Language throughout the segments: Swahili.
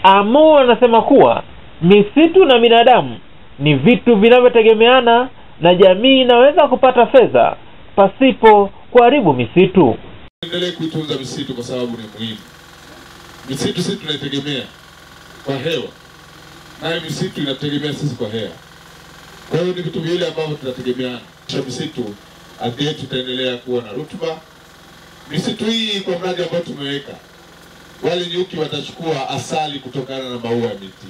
Amo anasema kuwa misitu na binadamu ni vitu vinavyotegemeana na jamii inaweza kupata fedha pasipo kuharibu misitu. Endelee kuitunza misitu kwa sababu ni muhimu. Misitu sisi tunaitegemea kwa hewa, nayo misitu inategemea sisi kwa hewa. Kwa hiyo ni vitu vile ambavyo tunategemeana. Misitu ardhi yetu itaendelea kuwa na rutuba. Misitu hii kwa mradi ambao tumeweka, wale nyuki watachukua asali kutokana na maua ya miti.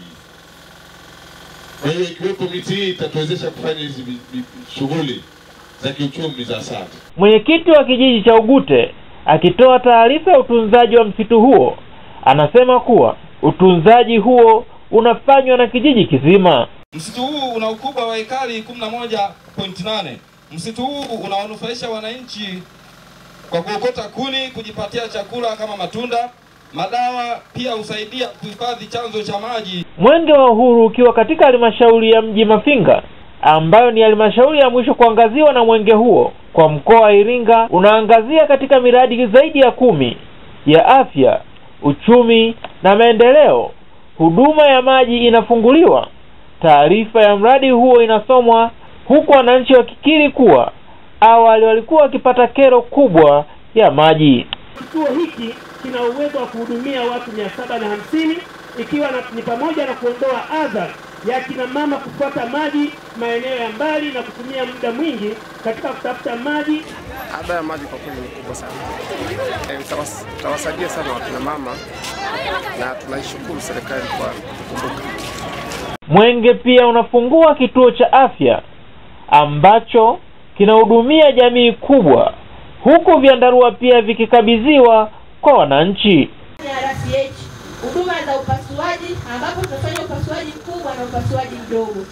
Kwa hiyo ikiwepo miti hii itatuwezesha kufanya hizi shughuli za kiuchumi za asali. Mwenyekiti wa kijiji cha Ugute akitoa taarifa ya utunzaji wa msitu huo anasema kuwa utunzaji huo unafanywa na kijiji kizima. Msitu huu una ukubwa wa ekari 11.8. Msitu huu unawanufaisha wananchi kwa kuokota kuni, kujipatia chakula kama matunda, madawa, pia husaidia kuhifadhi chanzo cha maji. Mwenge wa Uhuru ukiwa katika halmashauri ya mji Mafinga, ambayo ni halmashauri ya mwisho kuangaziwa na mwenge huo kwa mkoa wa Iringa, unaangazia katika miradi zaidi ya 10 ya afya, uchumi na maendeleo. Huduma ya maji inafunguliwa. Taarifa ya mradi huo inasomwa huku wananchi wakikiri kuwa awali walikuwa wakipata kero kubwa ya maji. Kituo hiki kina uwezo wa kuhudumia watu 750, ikiwa ni pamoja na kuondoa adha ya kina mama kufuata maji maeneo ya mbali na kutumia muda mwingi katika kutafuta maji. Adha ya maji kwa kweli ni kubwa sana. Tutawasaidia sana wakina mama na tunaishukuru serikali kwa kukumbuka. Mwenge pia unafungua kituo cha afya ambacho kinahudumia jamii kubwa, huku vyandarua pia vikikabidhiwa kwa wananchi. RCH, huduma za upasuaji ambapo tunafanya upasuaji mkubwa na upasuaji mdogo.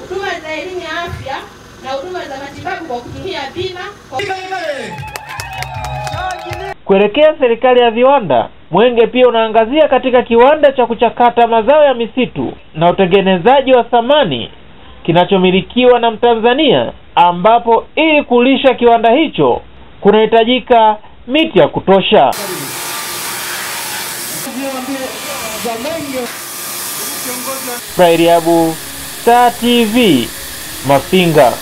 Huduma za elimu ya afya na huduma za matibabu kwa kutumia bima. Kuelekea serikali ya viwanda, Mwenge pia unaangazia katika kiwanda cha kuchakata mazao ya misitu na utengenezaji wa samani kinachomilikiwa na Mtanzania, ambapo ili kulisha kiwanda hicho kunahitajika miti ya kutosha. Friday Abu, Star TV, Mafinga.